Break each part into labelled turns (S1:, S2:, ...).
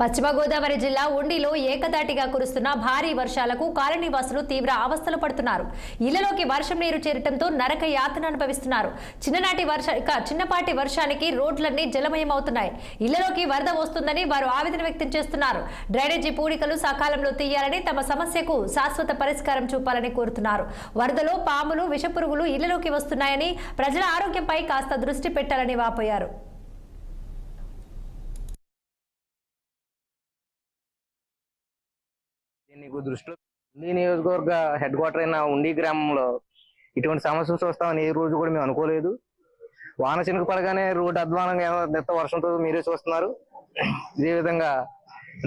S1: పశ్చిమ గోదావరి జిల్లా ఉండిలో ఏకదాటిగా కురుస్తున్న భారీ వర్షాలకు కాలనీవాసులు తీవ్ర అవస్థలు పడుతున్నారు. ఇళ్లలోకి వర్షం నీరు చేరటంతో నరక యాతన అనుభవిస్తున్నారు. చిన్నపాటి వర్షానికి రోడ్లన్నీ జలమయమవుతున్నాయి. ఇళ్లలోకి వరద వస్తుందని వారు ఆవేదన వ్యక్తం చేస్తున్నారు. డ్రైనేజీ పూడికలు సకాలంలో తీయాలని, తమ సమస్యకు శాశ్వత పరిష్కారం చూపాలని కోరుతున్నారు. వరదలో పాములు, విషపురుగులు ఇళ్లలోకి వస్తున్నాయని, ప్రజల ఆరోగ్యంపై కాస్త దృష్టి పెట్టాలని వాపోయారు.
S2: నీకు దృష్టిలో ఉండి నియోజకవర్గ హెడ్ క్వార్టర్ అయిన ఉండి గ్రామంలో ఇటువంటి సమస్యలు చూస్తామని ఏ రోజు కూడా మేము అనుకోలేదు. వాన చినుకు పడగానే రోడ్డు అధ్వానంగా ఎంత వర్షంతో మీరే చూస్తున్నారు. ఇదే విధంగా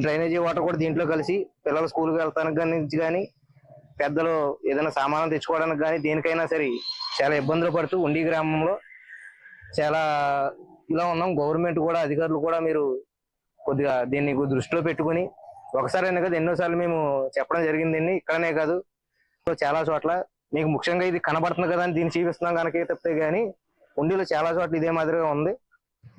S2: డ్రైనేజీ వాటర్ కూడా దీంట్లో కలిసి పిల్లలు స్కూల్కి వెళ్తానికి కానీ, పెద్దలు ఏదైనా సామానం తెచ్చుకోవడానికి కానీ, దేనికైనా సరే చాలా ఇబ్బందులు పడుతూ ఉండి గ్రామంలో చాలా ఇలా ఉన్నాం. గవర్నమెంట్ కూడా, అధికారులు కూడా మీరు కొద్దిగా దీన్ని దృష్టిలో పెట్టుకుని, ఒకసారైనా కదా ఎన్నోసార్లు మేము చెప్పడం జరిగిందండి. ఇక్కడనే కాదు, చాలా చోట్ల మీకు ముఖ్యంగా ఇది కనబడుతుంది కదా అని దీన్ని చూపిస్తున్నాం కనుక తప్పితే కానీ ఉండిలో చాలా చోట్ల ఇదే మాదిరిగా ఉంది.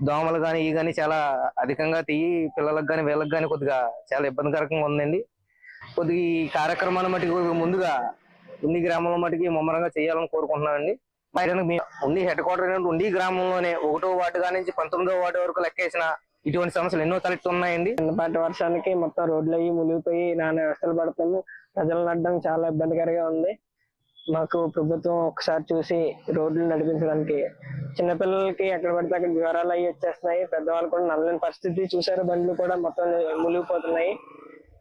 S2: దోమలు కానీ ఈ కానీ చాలా అధికంగా తీయి పిల్లలకు కానీ వీళ్ళకి కానీ కొద్దిగా చాలా ఇబ్బందికరంగా ఉందండి. కొద్దిగా ఈ కార్యక్రమాన్ని మటుకు ముందుగా ఉండి గ్రామంలో మటుకి ముమ్మరంగా చేయాలని కోరుకుంటున్నామండి. మీ ఉండి హెడ్ క్వార్టర్ ఉండి గ్రామంలోనే 1వ వార్డు కానీ నుంచి 19వ వార్డు వరకు లెక్కేసిన ఇటువంటి సమస్యలు ఎన్నో తలెత్తున్నాయండి.
S3: చిన్నపాటి వర్షానికి మొత్తం రోడ్లు అయ్యి మునిగిపోయి నానా వ్యవస్థలు పడుతుంది. ప్రజలు నడడం చాలా ఇబ్బందికరంగా ఉంది. మాకు ప్రభుత్వం ఒకసారి చూసి రోడ్లు నడిపించడానికి, చిన్నపిల్లలకి ఎక్కడ పడితే అక్కడ జ్వరాలు అయ్యి వచ్చేస్తున్నాయి. పెద్దవాళ్ళు కూడా నడలేని పరిస్థితి చూసారు. బండ్లు కూడా మొత్తం మునిగిపోతున్నాయి.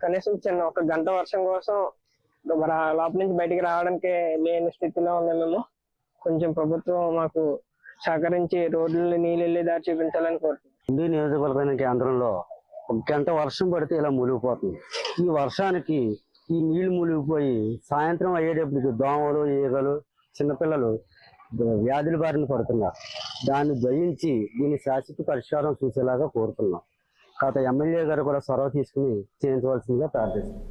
S3: కనీసం ఒక గంట వర్షం కోసం లోపల నుంచి బయటికి రావడానికి లేని స్థితిలో ఉన్నాం మేము. కొంచెం ప్రభుత్వం మాకు సహకరించి రోడ్లు నీళ్ళు వెళ్ళే దారి చూపించాలని కోరుతున్నాం.
S4: ఉండి నియోజకవర్గం కేంద్రంలో 1 గంట వర్షం పడితే ఇలా మునిగిపోతుంది. ఈ వర్షానికి ఈ నీళ్లు మునిగిపోయి సాయంత్రం అయ్యేటప్పటికి దోమలు, ఈగలు, చిన్నపిల్లలు వ్యాధుల బారిన పడుతున్నారు. దాన్ని జయించి దీన్ని శాశ్వత పరిష్కారం చూసేలాగా కోరుతున్నాం. కాకపోతే ఎమ్మెల్యే గారు కూడా చొరవ తీసుకుని చేయించవలసిందిగా ప్రార్థిస్తున్నాం.